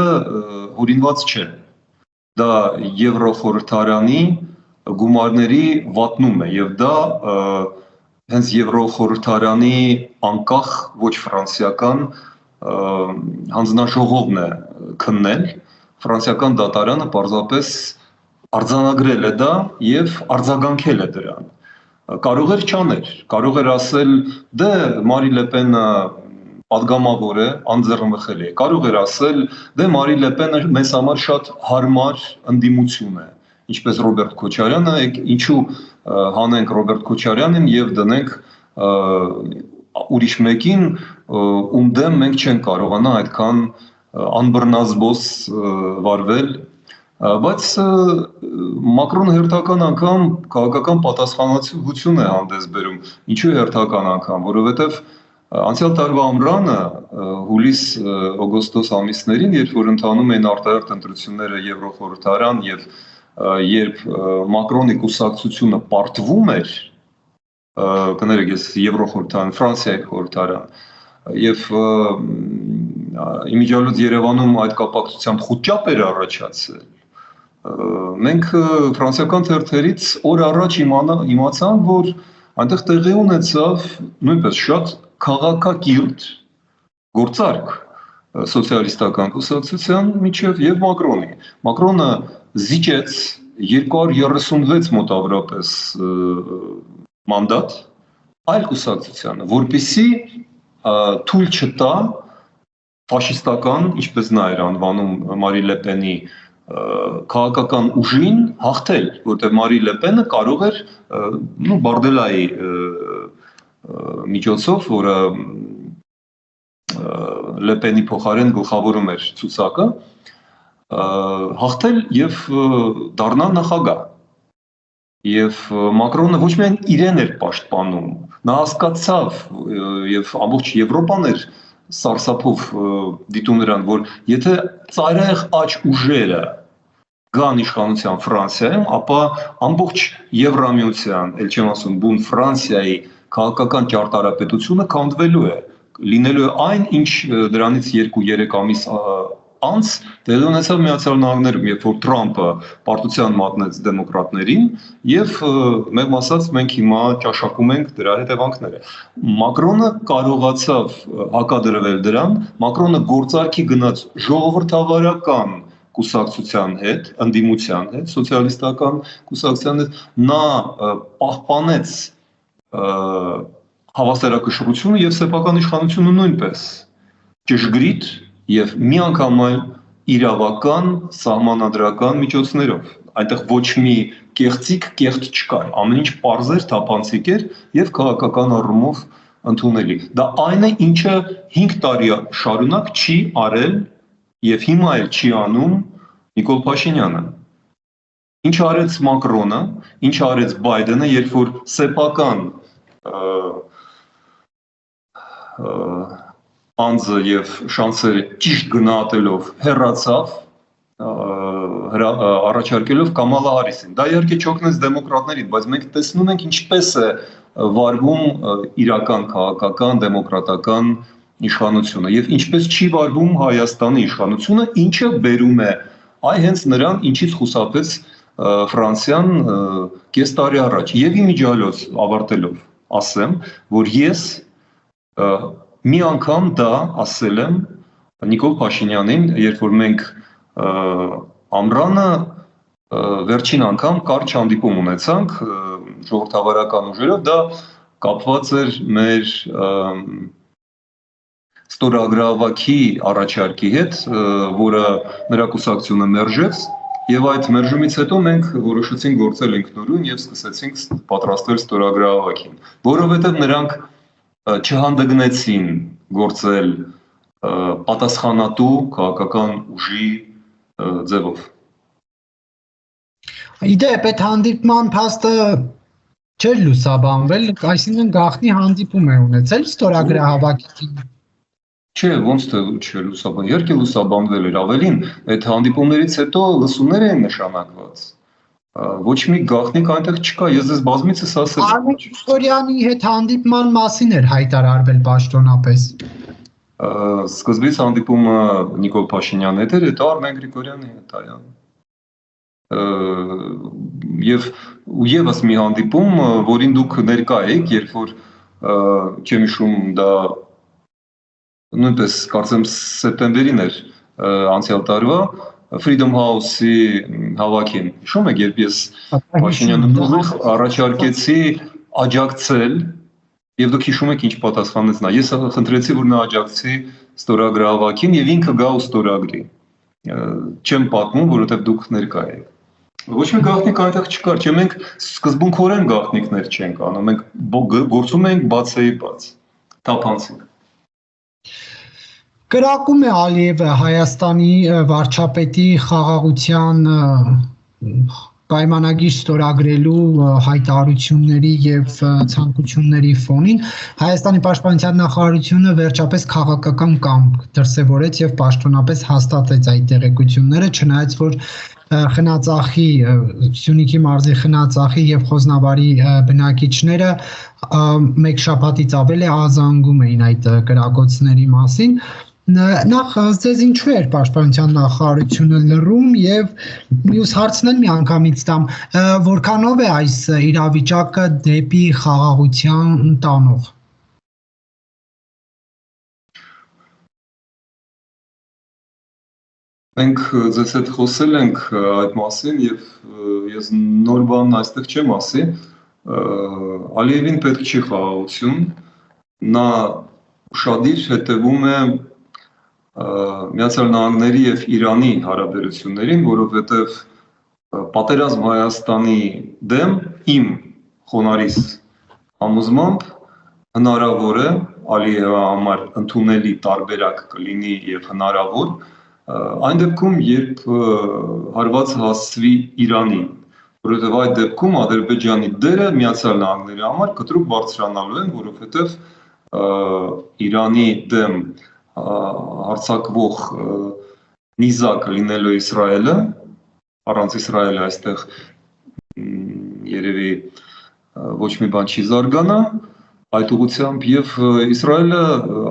հորինված չեն։ Դա Եվրոխորհրդարանի գումարների վատնում է եւ դա հենց Եվրոխորհրդարանի անկախ ոչ ֆրանսիական հանձնաժողովն է քննել, ֆրանսիական դատարանը պարզապես արձանագրել է դա եւ արձագանքել է դրան։ Կարող էր չանել, կարող էր ասել դե Մարի Լեպենը падգամավոր է, անձեռնմխել է, կարող էր ասել դե Մարի Լեպենը մեզ համար շատ հարմար ընդդիմություն է, ինչպես Ռոբերտ Քոչարյանը, ինչու հանենք Ռոբերտ Քոչարյանին եւ դնենք ուրիշ մեկին, ում դեմ մենք չենք կարողանա այդքան անբռնազբոս վարվել, բայց Մակրոնը հերթական անգամ քաղաքական պատասխանատվություն է հանդես բերում։ Ինչու հերթական անգամ, որովհետև անցյալ տարվա ամռանը հուլիս-օգոստոս ամիսներին, երբ որ ընթանում էին արտահերթ ընտրությունները Եվրոխորհրդարան եւ երբ Մակրոնի կուսակցությունը պարտվում էր, կներեք ես Եվրոխորհրդարան, Ֆրանսիայի խորհրդարան, եւ իմիջիալոց Երևանում այդ կապակցությամբ խոճապ էր առաջացել։ Մենք ֆրանսիական թերթերից օր առաջ իմացանք, որ այնտեղ տեղի ունեցավ նույնպես շատ քաղաքակիրթ գործարք սոցիալիստական կուսակցության միջև եւ Մակրոնի։ Մակրոնը զիջեց 236 մոտավորապես մանդատ այլ կուսակցությանը, որպեսզի թույլ չտա ֆաշիստական, ինչպես նա էր անվանում Մարի Լեպենի քաղաքական ուժին հաղթել, որտեղ Մարի Լեպենը կարող էր Բարդելայի միջոցով, որը Լեպենի փոխարեն գլխավորում էր ցուցակը, հաղթել եւ դառնալ նախագահ։ Եվ Մակրոնը ոչ միայն իրեն էր պաշտպանում, նա հասկացավ եւ ամբողջ Եվրոպան էր սարսափով դիտում նրան, որ եթե ծայրահեղ աճ ուժերը գան իշխանության Ֆրանսիայում, ապա ամբողջ Եվրամիության, ել չեմ ասում բուն Ֆրանսիայի քաղաքական ճարտարապետությունը քանդվելու է, լինելու է այն, ինչ դրանից 2-3 ամիս անց տեղի ունեցավ Միացյալ Նահանգներում, երբ որ Թրամփը պարտության մատնեց դեմոկրատներին եւ մեղմ ասած մենք հիմա ճաշակում ենք դրա հետևանքները։ Մակրոնը կարողացավ հակադրվել դրան, Մակրոնը գործարքի գնաց ժողովրդավարական կուսակցության հետ, ընդդիմության հետ, սոցիալիստական կուսակցության հետ, նա պահպանեց հավասարակշռությունը եւ սեփական իշխանությունը նույնպես ճշգրիտ եւ միանգամայն իրավական սահմանադրական միջոցներով։ Այնտեղ ոչ մի կեղծ չկար, ամեն ինչ պարզ էր, թափանցիկ էր եւ քաղաքական առումով ընդունելի։ Դա այն է, ինչը 5 տարի շարունակ չի արել եւ հիմա էլ չի անում Նիկոլ Փաշինյանը։ Ինչ արեց Մակրոնը, ինչ արեց Բայդենը, երբ որ սեփական անձը եւ շանսերը ճիշտ գնահատելով հեռացավ, առաջարկելով Կամալա Հարիսին։ Դա իհարկե չօգնեց դեմոկրատներին, բայց մենք տեսնում ենք ինչպես է վարվում իրական քաղաքական դեմոկրատական իշխանությունը եւ ինչպես չի վարվում Հայաստանի իշխանությունը, ինչը բերում է այ հենց նրան, ինչից խուսափեց Ֆրանսիան կես տարի առաջ։ Եվ իմիջիալոց ավարտելով ասեմ, որ ես մի անգամ դա ասել եմ Նիկոլ Փաշինյանին, երբ որ մենք ամռանը վերջին անգամ կարճ հանդիպում ունեցանք ժողովրդավարական ուժերով, դա կապված էր մեր ստորագրավակի առաջարկի հետ, որը նրա կուսակցությունը մերժեց, եւ այդ մերժումից հետո մենք որոշեցինք գործել ինքնուրույն եւ սկսեցինք պատրաստվել ստորագրավակին, որովհետեւ նրանք չհանդգնեցին գործել պատասխանատու քաղաքական ուժի ձևով։ Իդեպ այդ հանդիպման փաստը չէր լուսաբանվել, այսինքն գաղտնի հանդիպում է ունեցել ստորագրահավաքին։ Չէ, ոնց թե չէ լուսաբան, իհարկե լուսաբանվել էր, ավելին, այդ հանդիպումներից հետո լսումներ էին նշանակված։ Ոչ մի գաղտնիք այնտեղ չկա, ես ձեզ բազմիցս ասել եմ։ Արմեն Գրիգորյանի հետ հանդիպման մասին էր հայտարարվել պաշտոնապես։ Սկզբից հանդիպումը Նիկոլ Փաշինյանի հետ էր, հետո Արմեն Գրիգորյանի հետ, այո։ Եվ ևս մի հանդիպում, որին դուք ներկա եք, երբ որ չեմ հիշում դա նույնպես կարծեմ սեպտեմբերին էր անցյալ տարվա Freedom House-ի հավաքին։ Հիշում եք, երբ ես Փաշինյանին ուղիղ առաջարկեցի աջակցել, եւ դուք հիշում եք ինչ պատասխանեց նա։ Ես խնդրեցի, որ նա աջակցի ստորագրահավաքին եւ ինքը գա ու ստորագրի։ Չեմ պատմում, որովհետեւ դուք ներկա եք։ Ոչ մի գաղտնիք այնտեղ չկար, չէ՞ մենք սկզբունքորեն գաղտնիքներ չենք անում, մենք գործում ենք բացեի բաց, թափանցիկ։ Կրակում է Ալիևը Հայաստանի վարչապետի խաղաղության պայմանագիր ստորագրելու հայտարարությունների եւ ցանկությունների ֆոնին Հայաստանի պաշտպանության նախարարությունը վերջապես քաղաքական կամք դրսևորեց եւ պաշտոնապես հաստատեց այդ տեղեկությունները, չնայած որ խնածախի Սյունիքի մարզի խնածախի եւ Խոզնավարի բնակիչները մեկ շաբաթից ավել է ազանգում էին այդ կրակոցների մասին։ Նախ ձեզ ինչու էր պաշտպանության նախարարությունը լռում եւ մյուս հարցն էլ միանգամից տամ, որքանով է այս իրավիճակը դեպի խաղաղության տանող։ Մենք ձեզ հետ խոսել ենք այդ մասին եւ ես նոր բան այստեղ չեմ ասի, Ալիևին պետք չի խաղաղություն, նա ուշադիր հետևում է Միացյալ Նահանգների եւ Իրանի հարաբերություններին, որովհետեւ պատերազմ Հայաստանի դեմ իմ խոնարհիս համոզմամբ հնարավոր է Ալիևի համար ընդունելի տարբերակ կլինի եւ հնարավոր այն դեպքում, երբ հարված հասցվի Իրանին, որովհետև այդ դեպքում Ադրբեջանի դերը Միացյալ Նահանգների համար կտրուկ բարձրանալու են, որովհետև Իրանի դեմ հարձակվող նիզակը լինելու Իսրայելը, առանց Իսրայելը այստեղ երևի ոչ մի բան չի զարգանա, այդ ուղղությամբ եւ Իսրայելը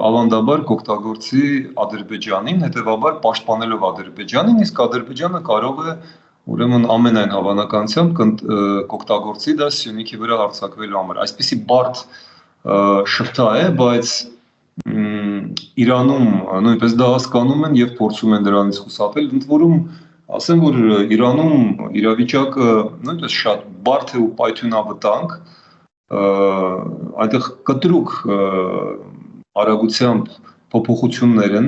ավանդաբար կօգտագործի Ադրբեջանին, հետեւաբար պաշտպանելով Ադրբեջանին, իսկ Ադրբեջանը կարող է ուրեմն ամենայն հավանականությամբ կօգտագործի դա Սյունիքի վրա հարձակվելու համար։ Այսպիսի բարդ շղթա է, բայց Իրանում նույնպես դա հասկանում են եւ փորձում են դրանից խուսափել, ընդ որում ասեմ, որ Իրանում իրավիճակը նույնպես շատ բարդ է ու պայթյունավտանգ, այնտեղ կտրուկ արագությամբ փոփոխություններ են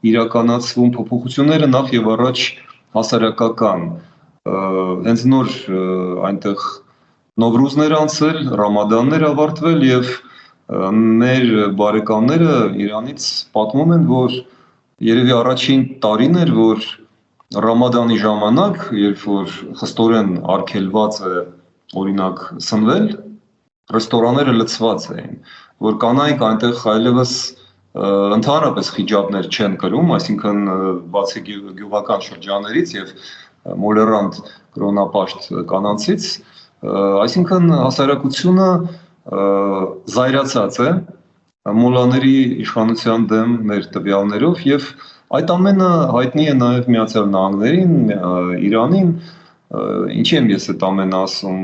իրականացվում, փոփոխությունները նախ եւ առաջ հասարակական, հենց նոր այնտեղ Նովրուզներ անցել, Ռամադաններ ավարտվել եւ մեր բարեկամները Իրանից պատմում են, որ երևի առաջին տարին էր, որ Ռամադանի ժամանակ, երբ որ խստորեն արգելված է օրինակ սնվել, ռեստորանները լցված էին, որ կանայք այնտեղ այլևս ընդհանրապես խիջաբներ չեն կրում, այսինքն բացի գյուղական շրջաներից եւ մոլերանտ կրոնապաշտ կանանցից, այսինքն հասարակությունը զայրացած է մոլաների իշխանության դեմ մեր տվյալներով եւ այդ ամենը հայտնի է նաեւ Միացյալ Նահանգներին, Իրանին, ինչի եմ ես այդ ամենը ասում,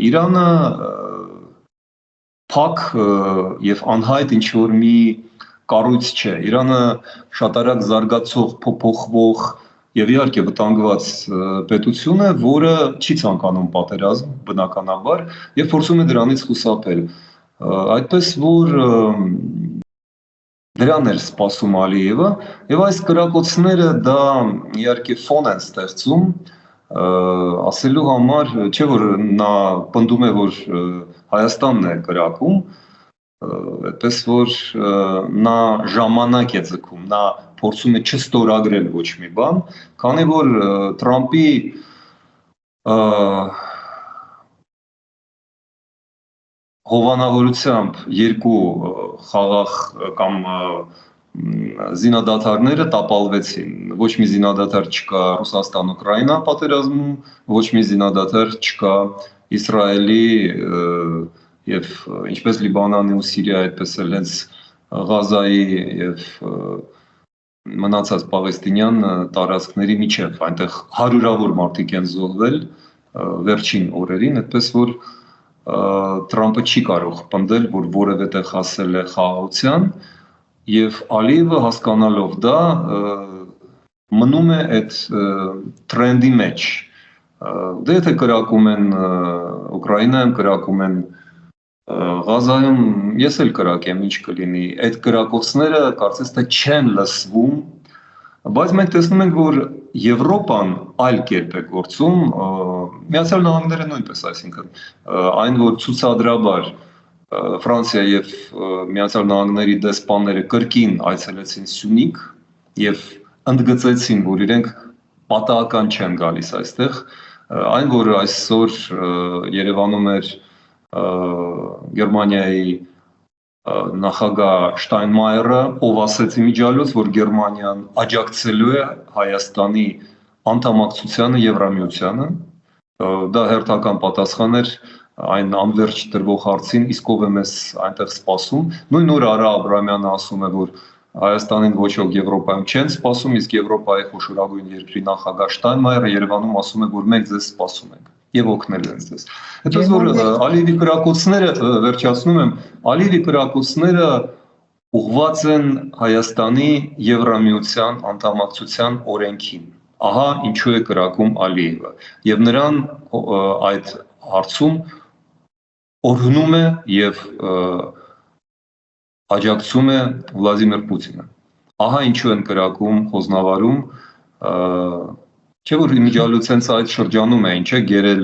Իրանը փակ եւ անհայտ ինչ որ մի կառույց չէ, Իրանը շատ արագ զարգացող, փոփոխվող եւ իհարկե վտանգված պետություն է, որը չի ցանկանում պատերազմ բնականաբար եւ փորձում է դրանից խուսափել։ Այդպես որ դրան էր սպասում Ալիևը եւ այս կրակոցները դա իհարկե ֆոն են ստեղծում ասելու համար, չէ որ նա պնդում է, որ Հայաստանն է կրակում, այդպես որ նա ժամանակ է ձգում, նա փորձում է չստորագրել ոչ մի բան, քանի որ Թրամփի հովանավորությամբ երկու խաղաղ կամ զինադադարները տապալվեցին։ Ոչ մի զինադադար չկա Ռուսաստան-Ուկրաինա պատերազմում, ոչ մի զինադադար չկա Իսրայելի եւ ինչպես Լիբանանի ու Սիրիայի, այդպես էլ հենց Ղազայի եւ մնացած պաղեստինյան տարածքների միջև, այնտեղ հարյուրավոր մարդիկ են զոհվել վերջին օրերին, այդպես որ Թրամփը չի կարող պնդել, որ որևէ տեղ հասել է խաղաղության, եւ Ալիևը հասկանալով դա մնում է այդ տրենդի մեջ։ Դե եթե կրակում են Ուկրաինայում, կրակում են Ղազայում, ես էլ կրակեմ, ինչ կլինի, այդ կրակոցները կարծես թե չեն լսվում, բայց մենք տեսնում ենք, որ Եվրոպան այլ կերպ է գործում, Միացյալ Նահանգները նույնպես, այսինքն այն, որ ցուցադրաբար Ֆրանսիա եւ Միացյալ Նահանգների դեսպանները կրկին այցելեցին Սյունիք եւ ընդգծեցին, որ իրենք պատահական չեն գալիս այստեղ, այն, որ այսօր Երևանում էր Գերմանիայի նախագահ Շտայնմայերը, ով ասաց իմիջիալոց, որ Գերմանիան աջակցելու է Հայաստանի անդամակցությանը Եվրամիությանը, դա հերթական պատասխան էր այն անverջ դրվող հարցին, իսկ ով է մեզ այնտեղ սպասում։ Նույն օրը Արա Աբրամյանը ասում է, որ Հայաստանին ոչ ոք Եվրոպայում չեն սպասում, իսկ Եվրոպայի խոշորագույն երկրի նախագահ Շտայնմայերը Երևանում ասում է, որ մենք ձեզ սպասում ենք եւ օգնել են ձեզ։ Հետո որ Ալիևի կրակոցները, վերջացնում եմ, Ալիևի կրակոցները ուղղված են Հայաստանի Եվրամիության անդամակցության օրենքին։ Ահա ինչու է կրակում Ալիևը եւ նրան այդ հարցում օրհնում է եւ աջակցում է Վլադիմիր Պուտինը։ Ահա ինչու են կրակում, խոզնավարում, չէ՞ որ իմիջիալոց այդ շրջանում էին, չէ՞, գերել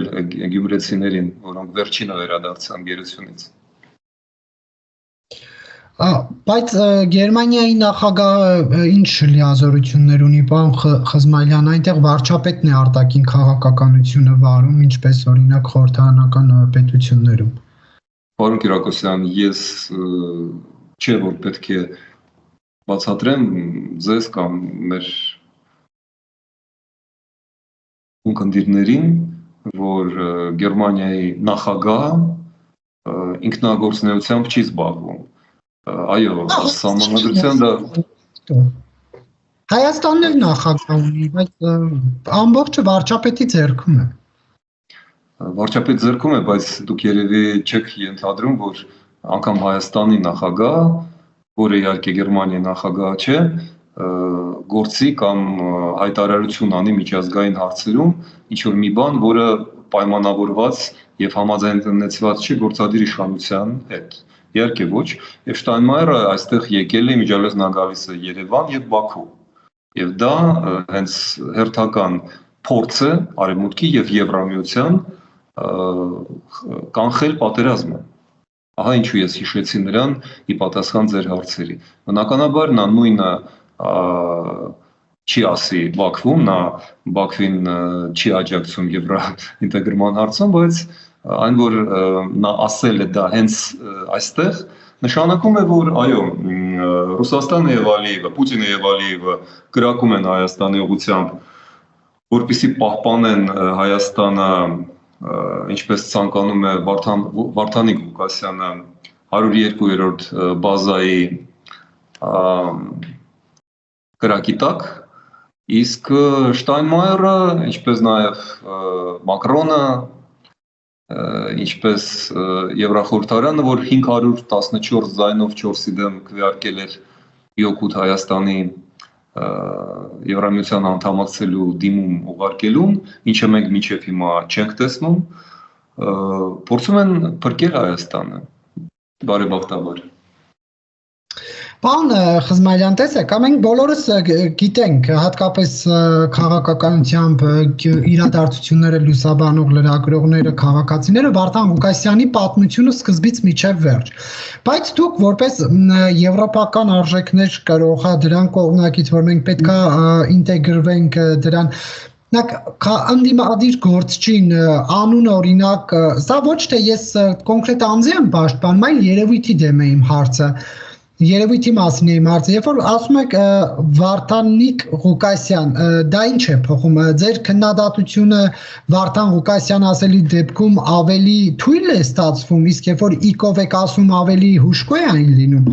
գյումրեցիներին, որոնք վերջինը վերադարձան գերությունից։ Բայց Գերմանիայի նախագահը ինչ լիազորություններ ունի, պարոն Խզմայլյան, այնտեղ վարչապետն է արտաքին քաղաքականությունը վարում, ինչպես օրինակ խորհրդարանական պետություններում։ Պարոն Կիրակոսյան, ես չէ որ պետք է բացատրեմ ձեզ կամ մեր ունկնդիրներին, որ Գերմանիայի նախագահը ինքնագործունեությամբ չի զբաղվում։ Այո, սահմանադրության դա Հայաստանն էլ նախագահ ունի, բայց ամբողջը վարչապետի ձեռքում է։ Վարչապետ ձեռքում է, բայց դուք երևի չեք ենթադրում, որ անգամ Հայաստանի նախագահ, որը իհարկե Գերմանիայի նախագահ չէ, գործի կամ հայտարարություն անի միջազգային հարցերում ինչ որ մի բան, որը պայմանավորված եւ համաձայնեցված չի գործադիր իշխանության հետ։ Իհարկե ոչ, եւ Շտայնմայերը այստեղ եկել է միջալոց նա գալիս է Երևան եւ Բաքու։ Եվ դա հենց հերթական փորձ է Արևմուտքի եւ Եվրամիության կանխել պատերազմը։ Ահա ինչու ես հիշեցի նրան ի պատասխան ձեր հարցերի։ Բնականաբար նա նույնը չի ասի Բաքվում, նա Բաքվին չի աջակցում եվրոինտեգրման հարցում, բայց այն որ նա ասել է դա հենց այստեղ նշանակում է, որ այո, Ռուսաստանը եւ Ալիևը, Պուտինը եւ Ալիևը կրակում են Հայաստանի ուղղությամբ, որպեսզի պահպանեն Հայաստանը, ինչպես ցանկանում է Վարդանիկ Ղուկասյանը 102-րդ բազայի կրակի տակ, իսկ Շտայնմայերը, ինչպես նաեւ Մակրոնը, ինչպես Եվրախորհրդարանը, որ 514 ձայնով 4-ի դեմ քվեարկել էր 7 Հայաստանի Եվրամիության անդամակցելու դիմում ուղարկելուն, ինչը մենք մինչև հիմա չենք տեսնում, փորձում են փրկել Հայաստանը, բարեբախտաբար։ Պարոն Խզմայլյան, տեսեք, մենք բոլորս գիտենք, հատկապես քաղաքականությամբ իրադարձությունները լուսաբանող լրագրողները, քաղաքացիները Վարդան Ղուկասյանի պատմությունը սկզբից մինչև վերջ։ Բայց դուք որպես եվրոպական արժեքներ կրող, դրան կողմնակից, որ մենք պետք է ինտեգրվենք դրան, ընդդիմադիր գործչին անուն օրինակ, սա ոչ թե ես կոնկրետ անձի եմ պաշտպանում, այլ երևույթի դեմ է իմ հարցը։ երևույթի մասին էի մարդ, երբ որ ասում եք Վարդանիկ Ղուկասյան, դա ինչ է փոխում, ձեր քննադատությունը Վարդան Ղուկասյան ասելի դեպքում ավելի թույլ է ստացվում, իսկ երբ որ Իկով եք ասում ավելի հուժկո է այն լինում։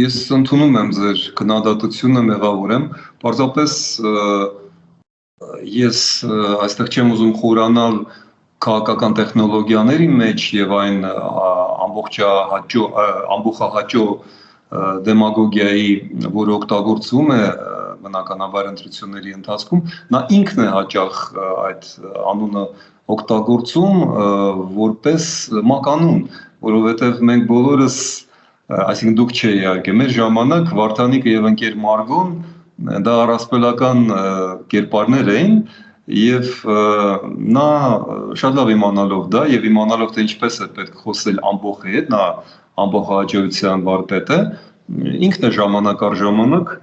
Ես ընդունում եմ ձեր քննադատությունը, մեղավոր եմ, պարզապես ես այստեղ չեմ ուզում խորանալ քաղաքական տեխնոլոգիաների մեջ եւ այն ամբողջահաճո դեմագոգիայի, որը օգտագործվում է բնականաբար ընտրությունների ընթացքում, նա ինքն է հաճախ այդ անունը օգտագործում որպես մականուն, որովհետեւ մենք բոլորս, այսինքն դուք չէ իհարկե, մեր ժամանակ Վարդանիկը եւ ընկեր Մարգոն դա առասպելական կերպարներ էին եւ նա շատ լավ իմանալով դա եւ իմանալով թե ինչպես է պետք խոսել ամբողջի հետ, նա ամբողջահաճոյության վարպետ է, ինքն է ժամանակ առ ժամանակ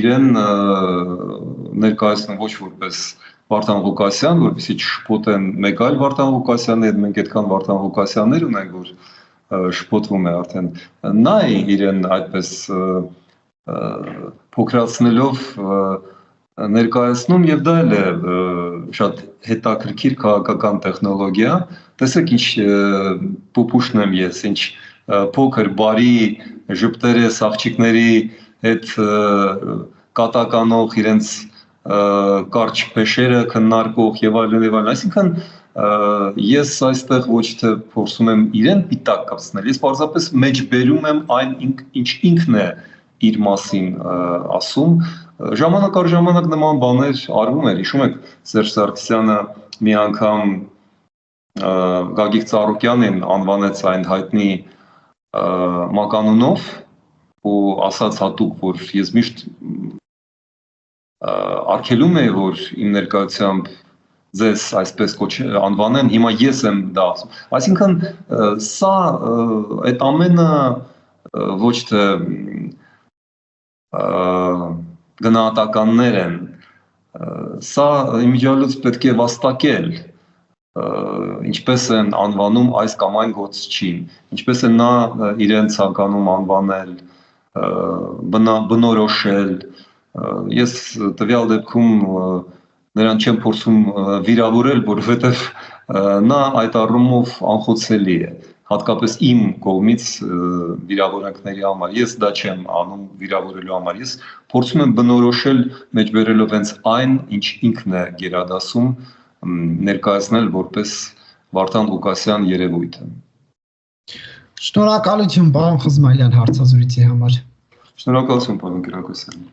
իրեն ներկայացնում ոչ որպես Վարդան Ղուկասյան, որպեսզի չշփոթեն մեկ այլ Վարդան Ղուկասյանի հետ, մենք այդքան Վարդան Ղուկասյաններ ունենք, որ շփոթվում է արդեն, նա է իրեն այդպես փոքրացնելով ներկայացնում եւ դա էլ է շատ հետաքրքիր քաղաքական տեխնոլոգիա, տեսեք ինչ փոփուշն եմ ես, ինչ փոքր բարի ժպտերես աղջիկների հետ կատականող իրենց կարճ փեշերը քննարկող եւ այլն, այսինքն ես այստեղ ոչ թե փորձում եմ իրեն պիտակ կապցնել, ես պարզապես մեջբերում եմ այն ինչ ինքն է իր մասին ասում, ժամանակ առ ժամանակ նման բաներ արվում էր, հիշում եք Սերժ Սարգսյանը մի անգամ Գագիկ Ծառուկյանին անվանեց այն հայտնի մականունով ու ասաց հատուկ, որ ես միշտ արգելում էի, որ իմ ներկայությամբ ձեզ այսպես անվանեն, հիմա ես եմ դա ասում, այսինքն սա այդ ամենը ոչ թե գնահատականներ են, սա իմիջիալից պետք է վաստակել, ինչպես են անվանում այս կամ այն գործչին, ինչպես են նա իրեն ցանկանում անվանել, բնորոշել, ես տվյալ դեպքում նրան չեմ փորձում վիրավորել, որովհետև նա այդ առումով անխոցելի է, հատկապես իմ կողմից վիրավորանքների համար, ես դա չեմ անում վիրավորելու համար, ես փորձում եմ բնորոշել մեջբերելով հենց այն, ինչ ինքն է գերադասում ներկայացնել որպես Վարդան Ղուկասյան երևույթը։ Շնորհակալություն, պարոն Խզմայլյան, հարցազրույցի համար։ Շնորհակալություն, պարոն Կիրակոսյան։